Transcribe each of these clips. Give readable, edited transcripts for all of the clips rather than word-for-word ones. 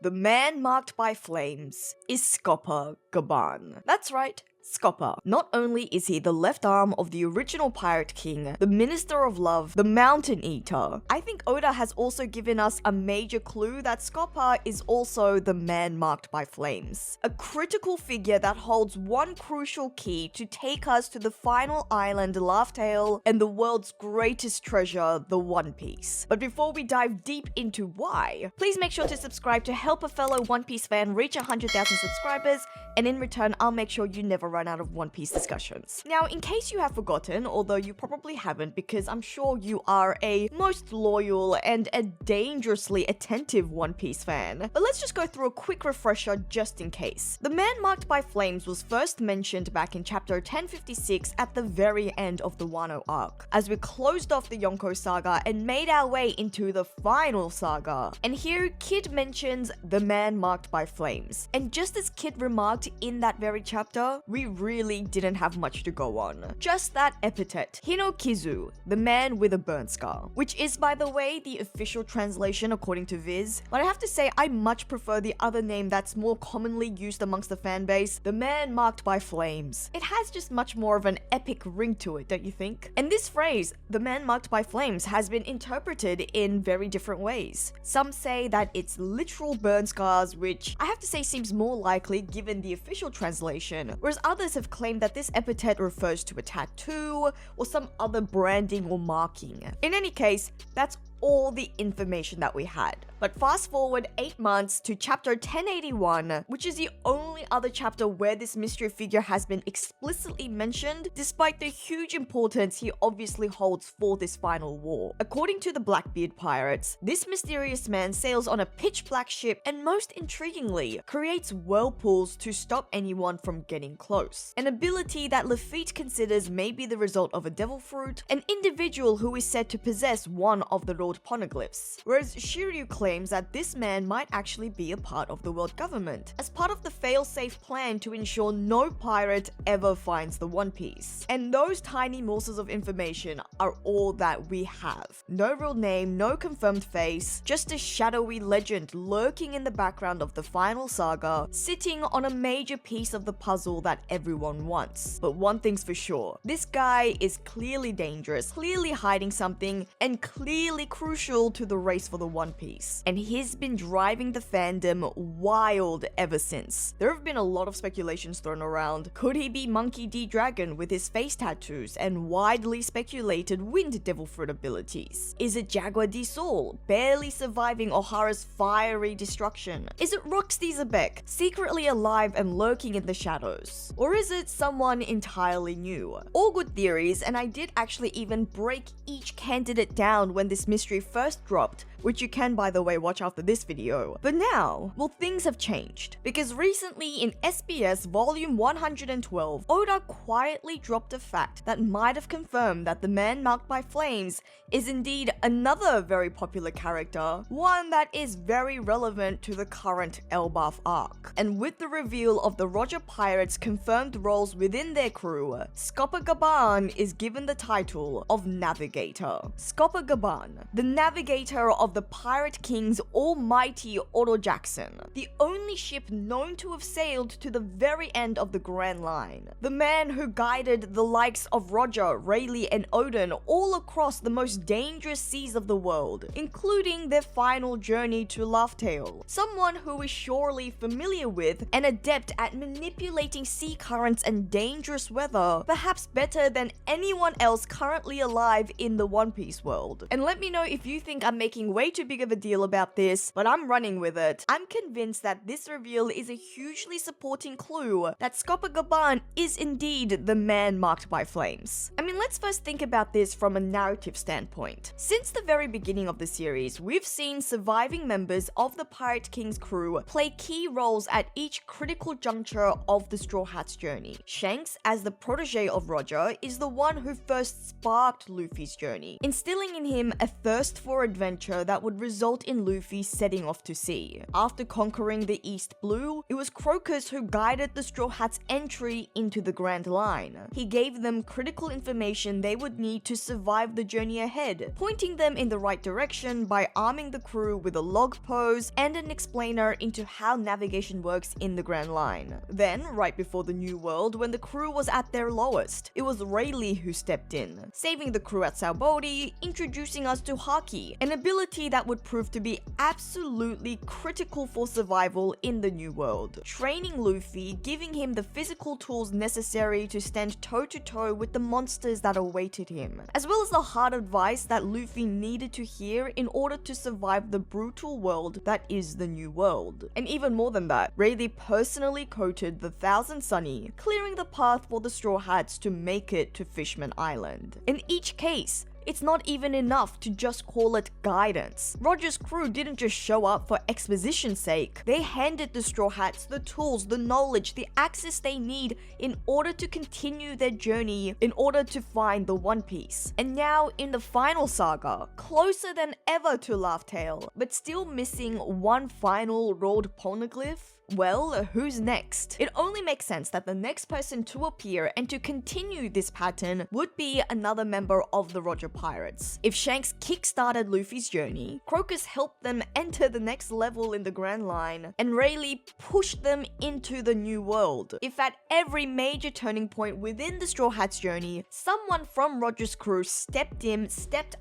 The man marked by flames is SCOPPER Gaban. That's right. SCOPPER. Not only is he the left arm of the original Pirate King, the Minister of Love, the Mountain Eater, I think Oda has also given us a major clue that SCOPPER is also the man marked by flames. A critical figure that holds one crucial key to take us to the final island, Laugh Tale, and the world's greatest treasure, the One Piece. But before we dive deep into why, please make sure to subscribe to help a fellow One Piece fan reach 100,000 subscribers, and in return, I'll make sure you never run out of One Piece discussions. Now, in case you have forgotten, although you probably haven't because I'm sure you are a most loyal and a dangerously attentive One Piece fan, but let's just go through a quick refresher just in case. The man marked by flames was first mentioned back in chapter 1056 at the very end of the Wano arc, as we closed off the Yonko saga and made our way into the final saga. And here, Kid mentions the man marked by flames. And just as Kid remarked in that very chapter, we really didn't have much to go on. Just that epithet, Hinokizu, the man with a burn scar, which is, by the way, the official translation according to Viz, but I have to say I much prefer the other name that's more commonly used amongst the fanbase, the man marked by flames. It has just much more of an epic ring to it, don't you think? And this phrase, the man marked by flames, has been interpreted in very different ways. Some say that it's literal burn scars, which I have to say seems more likely given the official translation, whereas others have claimed that this epithet refers to a tattoo or some other branding or marking. In any case, that's all the information that we had. But fast forward 8 months to chapter 1081, which is the only other chapter where this mystery figure has been explicitly mentioned, despite the huge importance he obviously holds for this final war. According to the Blackbeard pirates, this mysterious man sails on a pitch black ship and, most intriguingly, creates whirlpools to stop anyone from getting close. An ability that Lafitte considers may be the result of a devil fruit, an individual who is said to possess one of the Lord Poneglyphs, whereas Shiryu claims that this man might actually be a part of the world government, as part of the fail-safe plan to ensure no pirate ever finds the One Piece. And those tiny morsels of information are all that we have. No real name, no confirmed face, just a shadowy legend lurking in the background of the final saga, sitting on a major piece of the puzzle that everyone wants. But one thing's for sure, this guy is clearly dangerous, clearly hiding something, and clearly crucial to the race for the One Piece. And he's been driving the fandom wild ever since. There have been a lot of speculations thrown around. Could he be Monkey D. Dragon with his face tattoos and widely speculated wind devil fruit abilities? Is it Jaguar D. Soul, barely surviving Ohara's fiery destruction? Is it Roxy Zebek, secretly alive and lurking in the shadows? Or is it someone entirely new? All good theories, and I did actually even break each candidate down when this mystery first dropped, which you can, by the way, watch after this video. But now, well, things have changed, because recently in SBS Volume 112, Oda quietly dropped a fact that might have confirmed that the man marked by flames is indeed another very popular character, one that is very relevant to the current Elbaf arc. And with the reveal of the Roger Pirates' confirmed roles within their crew, SCOPPER Gaban is given the title of Navigator. SCOPPER Gaban, the navigator of the Pirate King's almighty Otto Jackson, the only ship known to have sailed to the very end of the Grand Line. The man who guided the likes of Roger, Rayleigh, and Odin all across the most dangerous seas of the world, including their final journey to Laugh Tale. Someone who is surely familiar with and adept at manipulating sea currents and dangerous weather, perhaps better than anyone else currently alive in the One Piece world. And let me know if you think I'm making way too big of a deal about this, but I'm running with it. I'm convinced that this reveal is a hugely supporting clue that SCOPPER Gaban is indeed the man marked by flames. I mean, let's first think about this from a narrative standpoint. Since the very beginning of the series, we've seen surviving members of the Pirate King's crew play key roles at each critical juncture of the Straw Hat's journey. Shanks, as the protege of Roger, is the one who first sparked Luffy's journey, instilling in him a thirst for adventure that would result in Luffy setting off to sea. After conquering the East Blue, it was Crocus who guided the Straw Hats' entry into the Grand Line. He gave them critical information they would need to survive the journey ahead, pointing them in the right direction by arming the crew with a log pose and an explainer into how navigation works in the Grand Line. Then, right before the New World, when the crew was at their lowest, it was Rayleigh who stepped in, saving the crew at Sabaody, introducing us to Haki, an ability that would prove to be absolutely critical for survival in the New World, training Luffy, giving him the physical tools necessary to stand toe-to-toe with the monsters that awaited him, as well as the hard advice that Luffy needed to hear in order to survive the brutal world that is the New World. And even more than that, Rayleigh personally coated the Thousand Sunny, clearing the path for the Straw Hats to make it to Fishman Island. In each case, it's not even enough to just call it guidance. Roger's crew didn't just show up for exposition's sake. They handed the Straw Hats the tools, the knowledge, the access they need in order to continue their journey, in order to find the One Piece. And now, in the final saga, closer than ever to Laugh Tale, but still missing one final rolled poneglyph. Well, who's next? It only makes sense that the next person to appear and to continue this pattern would be another member of the Roger Pirates. If Shanks kickstarted Luffy's journey, Crocus helped them enter the next level in the Grand Line, and Rayleigh pushed them into the New World. If at every major turning point within the Straw Hats journey, someone from Roger's crew stepped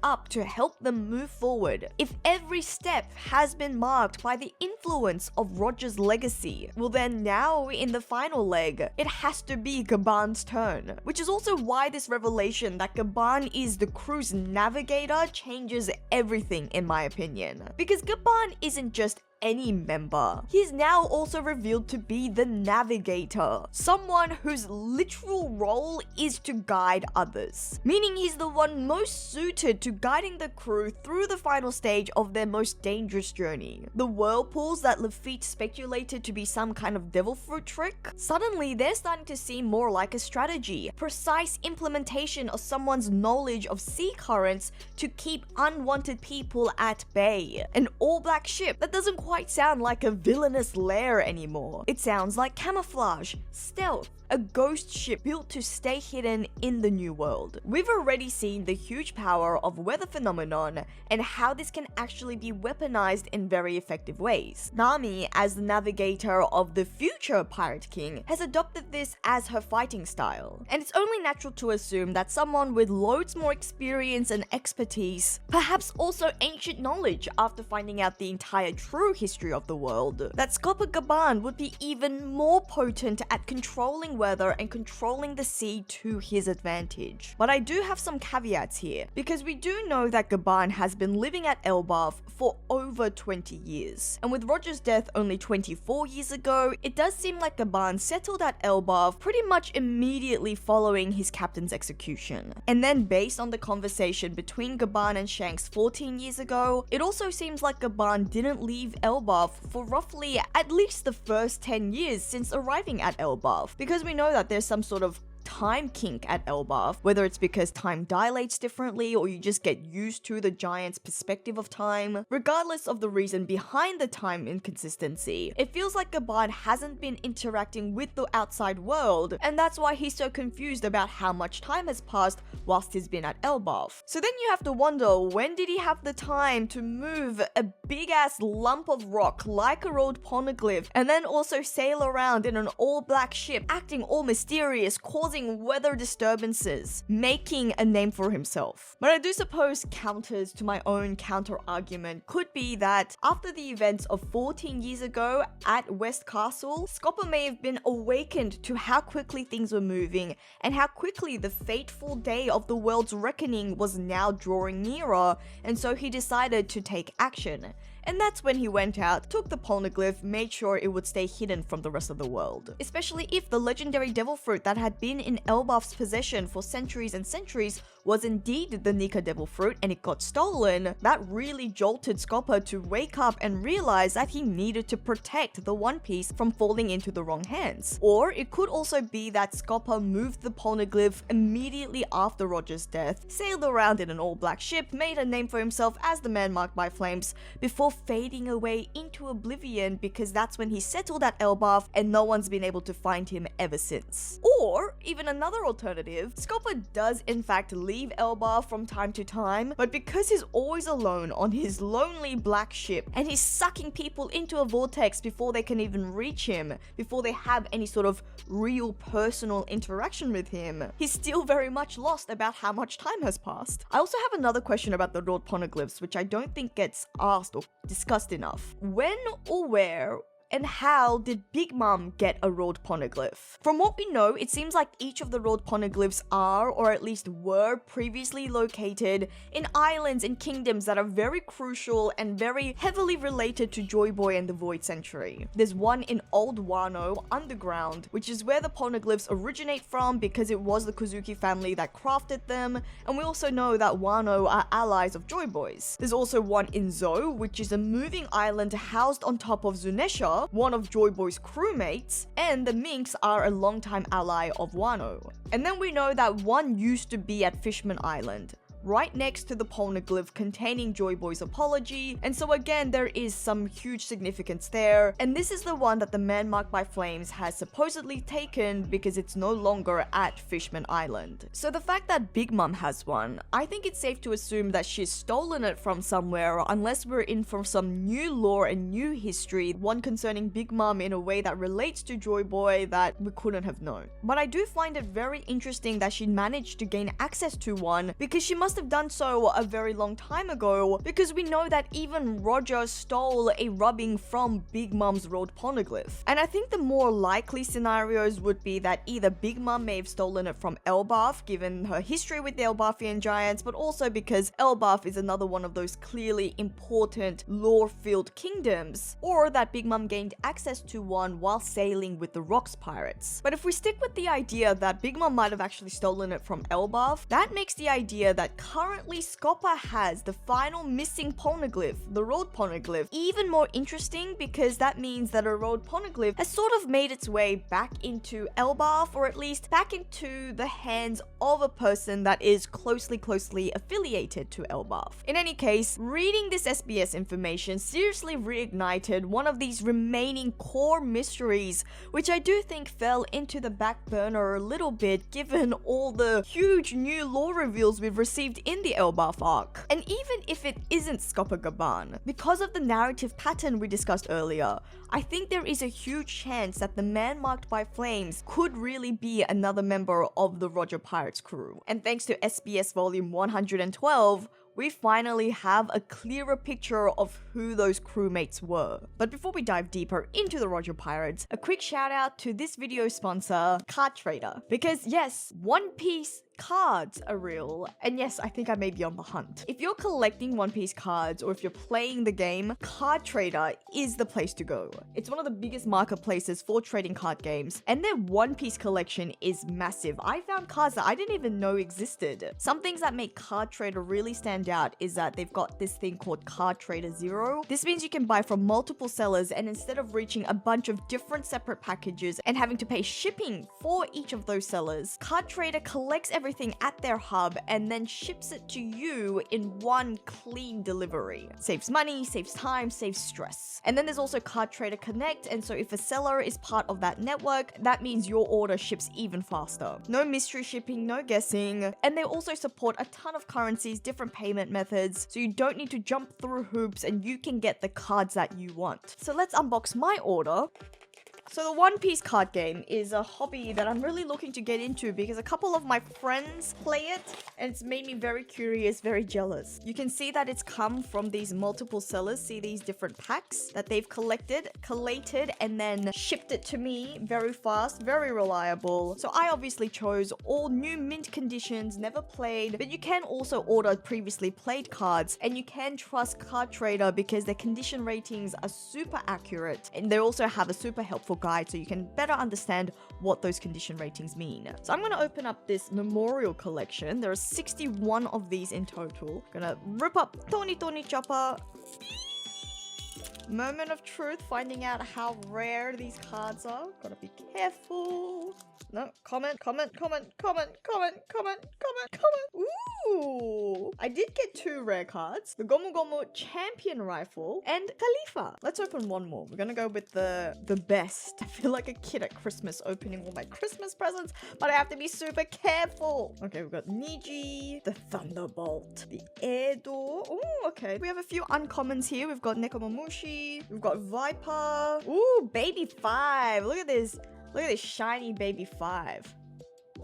up to help them move forward, if every step has been marked by the influence of Roger's legacy, well then now in the final leg, it has to be Gaban's turn. Which is also why this revelation that Gaban is the crew's navigator changes everything in my opinion. Because Gaban isn't just any member. He's now also revealed to be the navigator, someone whose literal role is to guide others, meaning he's the one most suited to guiding the crew through the final stage of their most dangerous journey. The whirlpools that Lafitte speculated to be some kind of devil fruit trick, suddenly they're starting to seem more like a strategy, precise implementation of someone's knowledge of sea currents to keep unwanted people at bay. An all-black ship that doesn't quite sound like a villainous lair anymore. It sounds like camouflage, stealth, a ghost ship built to stay hidden in the New World. We've already seen the huge power of weather phenomenon and how this can actually be weaponized in very effective ways. Nami, as the navigator of the future Pirate King, has adopted this as her fighting style. And it's only natural to assume that someone with loads more experience and expertise, perhaps also ancient knowledge after finding out the entire true history of the world, that SCOPPER Gaban would be even more potent at controlling weather and controlling the sea to his advantage. But I do have some caveats here, because we do know that Gaban has been living at Elbaf for over 20 years. And with Roger's death only 24 years ago, it does seem like Gaban settled at Elbaf pretty much immediately following his captain's execution. And then based on the conversation between Gaban and Shanks 14 years ago, it also seems like Gaban didn't leave Elbaf for roughly at least the first 10 years since arriving at Elbaf, because we know that there's some sort of time kink at Elbaf, whether it's because time dilates differently or you just get used to the giant's perspective of time. Regardless of the reason behind the time inconsistency, it feels like Gaban hasn't been interacting with the outside world, and that's why he's so confused about how much time has passed whilst he's been at Elbaf. So then you have to wonder, when did he have the time to move a big ass lump of rock like a rolled poneglyph and then also sail around in an all black ship, acting all mysterious, causing weather disturbances, making a name for himself? But I do suppose counters to my own counter argument could be that after the events of 14 years ago at West Castle, Scopper may have been awakened to how quickly things were moving and how quickly the fateful day of the world's reckoning was now drawing nearer, and so he decided to take action. And that's when he went out, took the poneglyph, made sure it would stay hidden from the rest of the world. Especially if the legendary devil fruit that had been in Elbaf's possession for centuries and centuries was indeed the Nika Devil Fruit and it got stolen, that really jolted SCOPPER to wake up and realize that he needed to protect the One Piece from falling into the wrong hands. Or it could also be that SCOPPER moved the poneglyph immediately after Roger's death, sailed around in an all-black ship, made a name for himself as the man marked by flames, before fading away into oblivion because that's when he settled at Elbaf and no one's been able to find him ever since. Or, even another alternative, SCOPPER does in fact leave Elbaf from time to time, but because he's always alone on his lonely black ship and he's sucking people into a vortex before they can even reach him, before they have any sort of real personal interaction with him, he's still very much lost about how much time has passed. I also have another question about the wrought poneglyphs, which I don't think gets asked or discussed enough. When or where and how did Big Mom get a wrought poneglyph? From what we know, it seems like each of the wrought poneglyphs are, or at least were, previously located in islands and kingdoms that are very crucial and very heavily related to Joy Boy and the Void Century. There's one in Old Wano, underground, which is where the poneglyphs originate from because it was the Kozuki family that crafted them, and we also know that Wano are allies of Joy Boys. There's also one in Zo, which is a moving island housed on top of Zunesha, one of Joy Boy's crewmates, and the Minks are a longtime ally of Wano. And then we know that one used to be at Fishman Island, right next to the poneglyph containing Joy Boy's apology, and so again there is some huge significance there, and this is the one that the man marked by flames has supposedly taken because it's no longer at Fishman Island. So the fact that Big Mom has one, I think it's safe to assume that she's stolen it from somewhere, unless we're in for some new lore and new history, one concerning Big Mom in a way that relates to Joy Boy that we couldn't have known. But I do find it very interesting that she managed to gain access to one, because she must have done so a very long time ago, because we know that even Roger stole a rubbing from Big Mom's wrought poneglyph. And I think the more likely scenarios would be that either Big Mom may have stolen it from Elbaf, given her history with the Elbafian giants, but also because Elbaf is another one of those clearly important lore-filled kingdoms, or that Big Mom gained access to one while sailing with the Rocks pirates. But if we stick with the idea that Big Mom might have actually stolen it from Elbaf, that makes the idea that currently SCOPPER has the final missing poneglyph, the wrought poneglyph, even more interesting, because that means that a wrought poneglyph has sort of made its way back into Elbaf, or at least back into the hands of a person that is closely affiliated to Elbaf. In any case, reading this SBS information seriously reignited one of these remaining core mysteries, which I do think fell into the back burner a little bit given all the huge new lore reveals we've received in the Elbaf arc. And even if it isn't SCOPPER Gaban, because of the narrative pattern we discussed earlier, I think there is a huge chance that the man marked by flames could really be another member of the Roger Pirates crew. And thanks to SBS volume 112, we finally have a clearer picture of who those crewmates were. But before we dive deeper into the Roger Pirates, a quick shout out to this video sponsor, CardTrader. Because yes, One Piece cards are real, and yes, I think I may be on the hunt. If you're collecting One Piece cards, or if you're playing the game, CardTrader is the place to go. It's one of the biggest marketplaces for trading card games, and their One Piece collection is massive. I found cards that I didn't even know existed. Some things that make CardTrader really stand out is that they've got this thing called CardTrader Zero. This means you can buy from multiple sellers, and instead of reaching a bunch of different separate packages and having to pay shipping for each of those sellers, CardTrader collects everything at their hub and then ships it to you in one clean delivery. Saves money, saves time, saves stress. And then there's also CardTrader Connect, and so if a seller is part of that network, that means your order ships even faster. No mystery shipping, no guessing, and they also support a ton of currencies, different payment methods, so you don't need to jump through hoops and you can get the cards that you want. So let's unbox my order. So the One Piece card game is a hobby that I'm really looking to get into because a couple of my friends play it and it's made me very curious, very jealous. You can see that it's come from these multiple sellers. See these different packs that they've collated and then shipped it to me very fast, very reliable. So I obviously chose all new mint conditions, never played, but you can also order previously played cards, and you can trust CardTrader because their condition ratings are super accurate, and they also have a super helpful guide so you can better understand what those condition ratings mean. So I'm gonna open up this memorial collection. There are 61 of these in total. Gonna rip up Tony Chopper. Moment of truth, finding out how rare these cards are. Gotta be careful. No, comment. Ooh, I did get 2 rare cards. The Gomu Gomu Champion Rifle and Khalifa. Let's open one more. We're gonna go with the best. I feel like a kid at Christmas opening all my Christmas presents, but I have to be super careful. Okay, we've got Niji, the Thunderbolt, the Air Door. Ooh, okay. We have a few uncommons here. We've got Nekomamushi, we've got Viper. Ooh, Baby 5. Look at this. Look at this shiny Baby 5.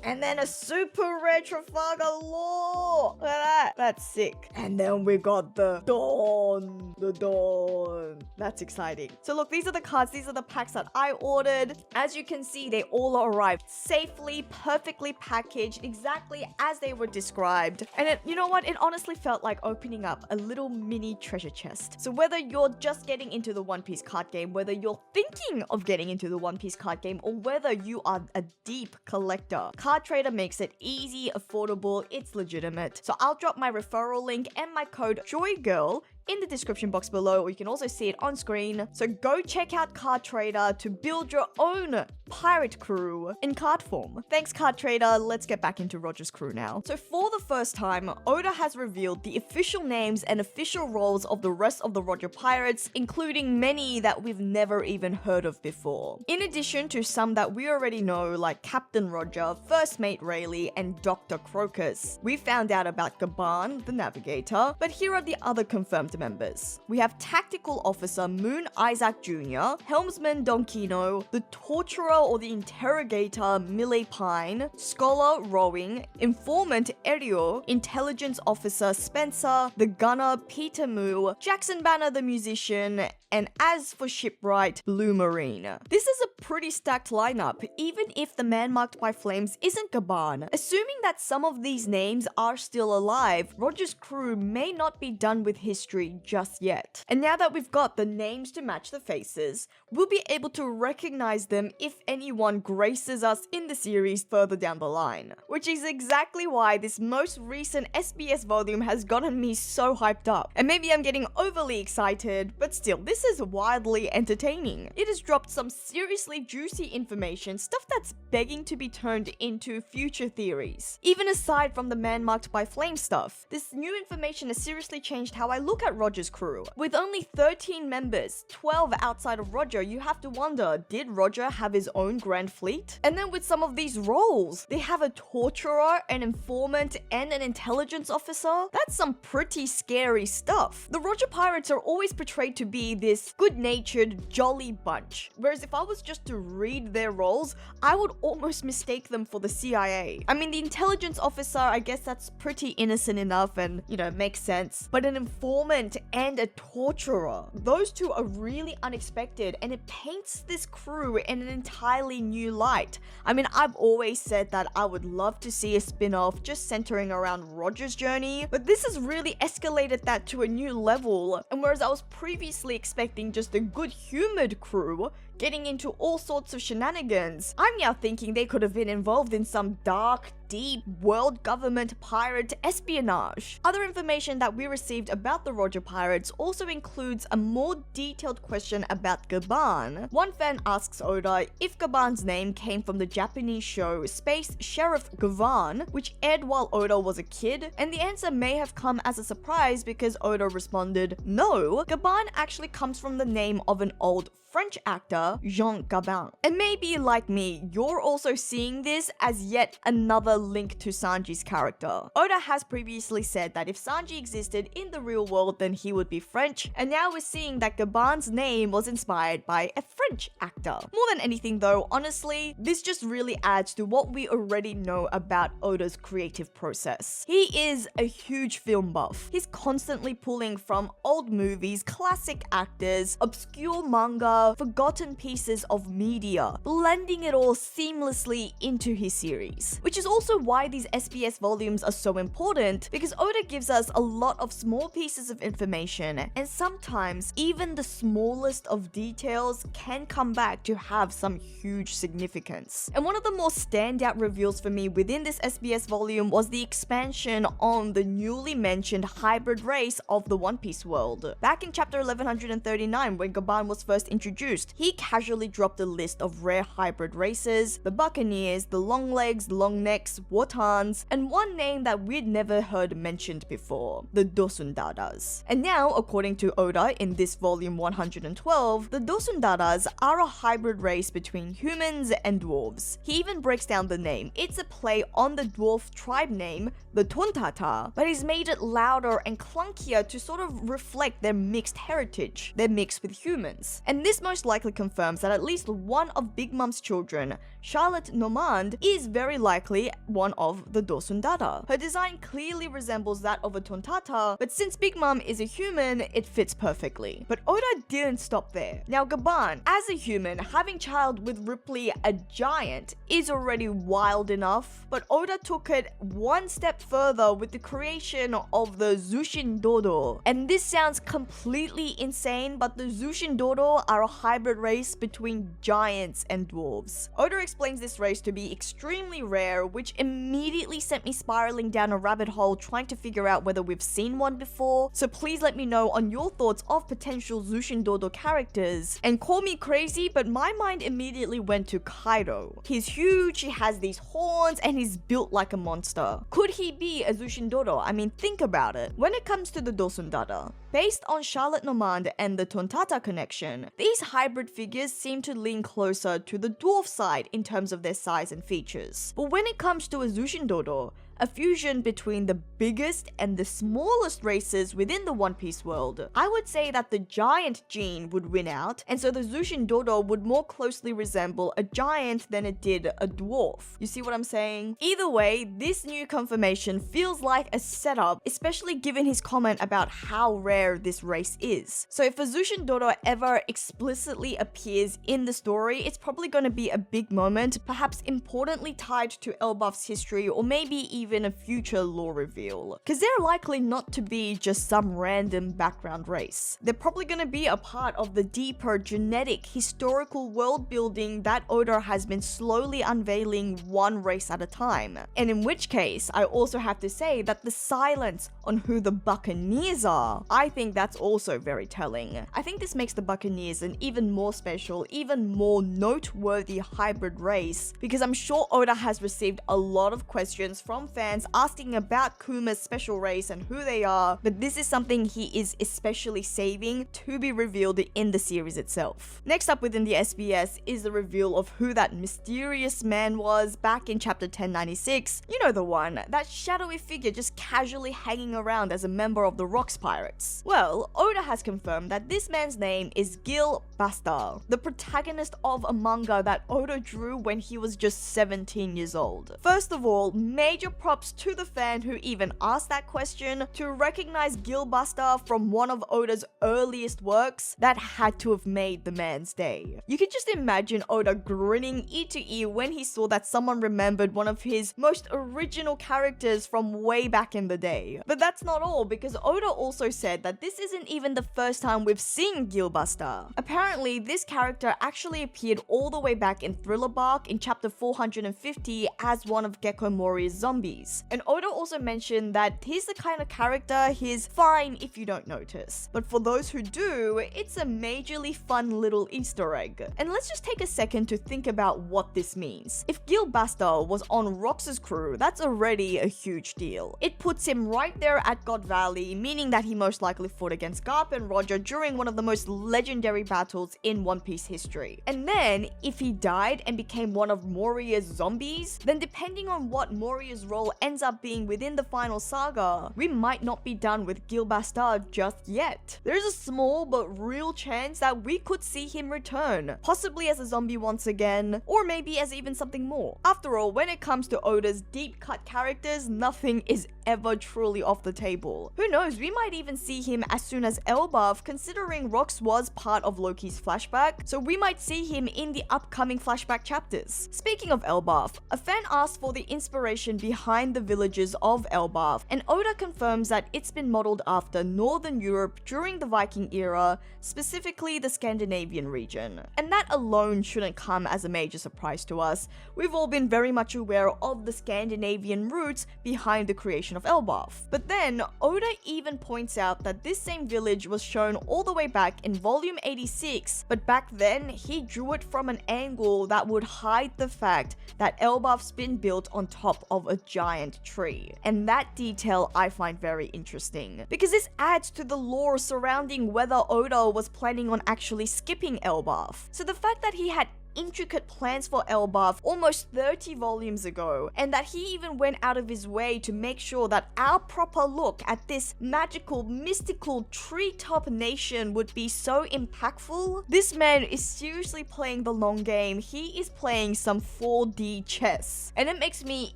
And then a super rare Trafalgar Law. Look at that. That's sick. And then we got the Dawn. The Dawn. That's exciting. So look, these are the cards. These are the packs that I ordered. As you can see, they all arrived safely, perfectly packaged, exactly as they were described. And you know what? It honestly felt like opening up a little mini treasure chest. So whether you're just getting into the One Piece card game, whether you're thinking of getting into the One Piece card game, or whether you are a deep collector, CardTrader makes it easy, affordable, it's legitimate. So I'll drop my referral link and my code JoyGirl in the description box below, or you can also see it on screen. So go check out CardTrader to build your own pirate crew in card form. Thanks, CardTrader. Let's get back into Roger's crew now. So for the first time, Oda has revealed the official names and official roles of the rest of the Roger pirates, including many that we've never even heard of before. In addition to some that we already know, like Captain Roger, First Mate Rayleigh, and Dr. Crocus. We found out about Gaban, the navigator, but here are the other confirmed members. We have Tactical Officer Moon Isaac Jr., Helmsman Donkino, the Torturer or the Interrogator Millie Pine, Scholar Rowing, Informant Erio, Intelligence Officer Spencer, the Gunner Peter Moo, Jackson Banner the Musician, and as for Shipwright, Blue Marine. This is a pretty stacked lineup, even if the man marked by flames isn't Gaban. Assuming that some of these names are still alive, Roger's crew may not be done with history just yet. And now that we've got the names to match the faces, we'll be able to recognize them if anyone graces us in the series further down the line. Which is exactly why this most recent SBS volume has gotten me so hyped up. And maybe I'm getting overly excited, but still, this is wildly entertaining. It has dropped some seriously juicy information, stuff that's begging to be turned into future theories. Even aside from the man marked by flame stuff, this new information has seriously changed how I look at Roger's crew. With only 13 members, 12 outside of Roger, you have to wonder, did Roger have his own grand fleet? And then with some of these roles, they have a torturer, an informant, and an intelligence officer? That's some pretty scary stuff. The Roger pirates are always portrayed to be this good-natured, jolly bunch. Whereas if I was just to read their roles, I would almost mistake them for the CIA. I mean, the intelligence officer, I guess that's pretty innocent enough and, you know, makes sense. But an informant and a torturer, those two are really unexpected, and it paints this crew in an entirely new light. I mean, I've always said that I would love to see a spin-off just centering around Roger's journey, but this has really escalated that to a new level. And whereas I was previously expecting just a good-humored crew getting into all sorts of shenanigans, I'm now thinking they could have been involved in some dark, deep world government pirate espionage. Other information that we received about the Roger pirates also includes a more detailed question about Gaban. One fan asks Oda if Gaban's name came from the Japanese show Space Sheriff Gavan, which aired while Oda was a kid, and the answer may have come as a surprise because Oda responded, no, Gaban actually comes from the name of an old French actor, Jean Gabin. And maybe, like me, you're also seeing this as yet another link to Sanji's character. Oda has previously said that if Sanji existed in the real world, then he would be French, and now we're seeing that Gaban's name was inspired by a French actor. More than anything though, honestly, this just really adds to what we already know about Oda's creative process. He is a huge film buff. He's constantly pulling from old movies, classic actors, obscure manga, are forgotten pieces of media, blending it all seamlessly into his series. Which is also why these SBS volumes are so important, because Oda gives us a lot of small pieces of information, and sometimes even the smallest of details can come back to have some huge significance. And one of the more standout reveals for me within this SBS volume was the expansion on the newly mentioned hybrid race of the One Piece world. Back in chapter 1139, when Gaban was first introduced, he casually dropped a list of rare hybrid races: the Buccaneers, the Longlegs, Longnecks, Wotans, and one name that we'd never heard mentioned before, the Dosundaras. And now, according to Oda in this volume 112, the Dosundaras are a hybrid race between humans and dwarves. He even breaks down the name. It's a play on the dwarf tribe name, the Tontata, but he's made it louder and clunkier to sort of reflect their mixed heritage. They're mixed with humans. And this most likely confirms that at least one of Big Mom's children, Charlotte Normand, is very likely one of the Dosundara. Her design clearly resembles that of a Tontata, but since Big Mom is a human, it fits perfectly. But Oda didn't stop there. Now Gaban, as a human, having child with Ripley, a giant, is already wild enough, but Oda took it one step further with the creation of the Zushin Dodo. And this sounds completely insane, but the Zushin Dodo are a hybrid race between giants and dwarves. Oda explains this race to be extremely rare, which immediately sent me spiraling down a rabbit hole trying to figure out whether we've seen one before. So please let me know on your thoughts of potential Zushin Dodo characters. And call me crazy, but my mind immediately went to Kaido. He's huge, he has these horns, and he's built like a monster. Could he be a Zushin Dodo? I mean, think about it. When it comes to the Dosundara, based on Charlotte Normand and the Tontata connection, these hybrid figures seem to lean closer to the dwarf side in terms of their size and features. But when it comes to a Zushin Dodo, a fusion between the biggest and the smallest races within the One Piece world, I would say that the giant gene would win out, and so the Zushin Dodo would more closely resemble a giant than it did a dwarf. You see what I'm saying? Either way, this new confirmation feels like a setup, especially given his comment about how rare this race is. So if a Zushin Dodo ever explicitly appears in the story, it's probably going to be a big moment, perhaps importantly tied to Elbaf's history, or maybe even a future lore reveal. Because they're likely not to be just some random background race. They're probably going to be a part of the deeper genetic historical world building that Oda has been slowly unveiling one race at a time. And in which case, I also have to say that the silence on who the Buccaneers are, I think that's also very telling. I think this makes the Buccaneers an even more special, even more noteworthy hybrid race, because I'm sure Oda has received a lot of questions from fans asking about Kuma's special race and who they are, but this is something he is especially saving to be revealed in the series itself. Next up within the SBS is the reveal of who that mysterious man was back in chapter 1096. You know the one, that shadowy figure just casually hanging around as a member of the Rocks Pirates. Well, Oda has confirmed that this man's name is Gil Basta, the protagonist of a manga that Oda drew when he was just 17 years old. First of all, major props to the fan who even asked that question. To recognize Gil Basta from one of Oda's earliest works, that had to have made the man's day. You can just imagine Oda grinning ear to ear when he saw that someone remembered one of his most original characters from way back in the day. But that's not all, because Oda also said that this isn't even the first time we've seen Gil Basta. Apparently, this character actually appeared all the way back in Thriller Bark in chapter 450 as one of Gecko Mori's zombies. And Oda also mentioned that he's the kind of character he's fine if you don't notice, but for those who do, it's a majorly fun little Easter egg. And let's just take a second to think about what this means. If Gil Basta was on Rox's crew, that's already a huge deal. It puts him right there at God Valley, meaning that he most likely fought against Garp and Roger during one of the most legendary battles in One Piece history. And then, if he died and became one of Moria's zombies, then depending on what Moria's role role ends up being within the final saga, we might not be done with Gil Bastard just yet. There is a small but real chance that we could see him return, possibly as a zombie once again, or maybe as even something more. After all, when it comes to Oda's deep-cut characters, nothing is ever truly off the table. Who knows, we might even see him as soon as Elbaf, considering Rox was part of Loki's flashback, so we might see him in the upcoming flashback chapters. Speaking of Elbaf, a fan asked for the inspiration behind the villages of Elbaf, and Oda confirms that it's been modeled after Northern Europe during the Viking era, specifically the Scandinavian region. And that alone shouldn't come as a major surprise to us. We've all been very much aware of the Scandinavian roots behind the creation of Elbaf. But then, Oda even points out that this same village was shown all the way back in volume 86, but back then, he drew it from an angle that would hide the fact that Elbaf's been built on top of a giant tree. And that detail I find very interesting, because this adds to the lore surrounding whether Oda was planning on actually skipping Elbaf. So the fact that he had intricate plans for Elbaf almost 30 volumes ago, and that he even went out of his way to make sure that our proper look at this magical, mystical treetop nation would be so impactful. This man is seriously playing the long game. He is playing some 4D chess, and it makes me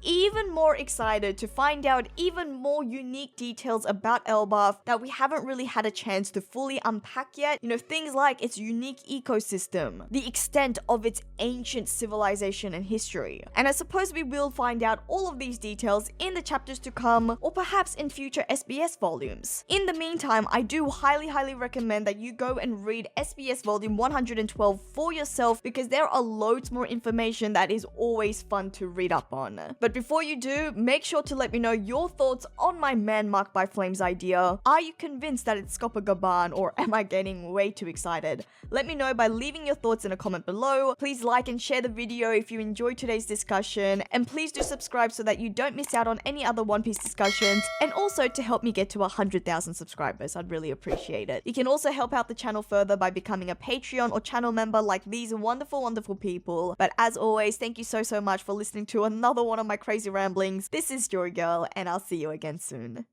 even more excited to find out even more unique details about Elbaf that we haven't really had a chance to fully unpack yet. You know, things like its unique ecosystem, the extent of its ancient civilization and history. And I suppose we will find out all of these details in the chapters to come, or perhaps in future SBS volumes. In the meantime, I do highly recommend that you go and read SBS volume 112 for yourself, because there are loads more information that is always fun to read up on. But before you do, make sure to let me know your thoughts on my Man Marked by Flames idea. Are you convinced that it's SCOPPER Gaban, or am I getting way too excited? Let me know by leaving your thoughts in a comment below. Please like and share the video if you enjoyed today's discussion, and please do subscribe so that you don't miss out on any other One Piece discussions, and also to help me get to 100,000 subscribers. I'd really appreciate it. You can also help out the channel further by becoming a Patreon or channel member like these wonderful people. But as always, thank you so much for listening to another one of my crazy ramblings. This is JoyGirl, and I'll see you again soon.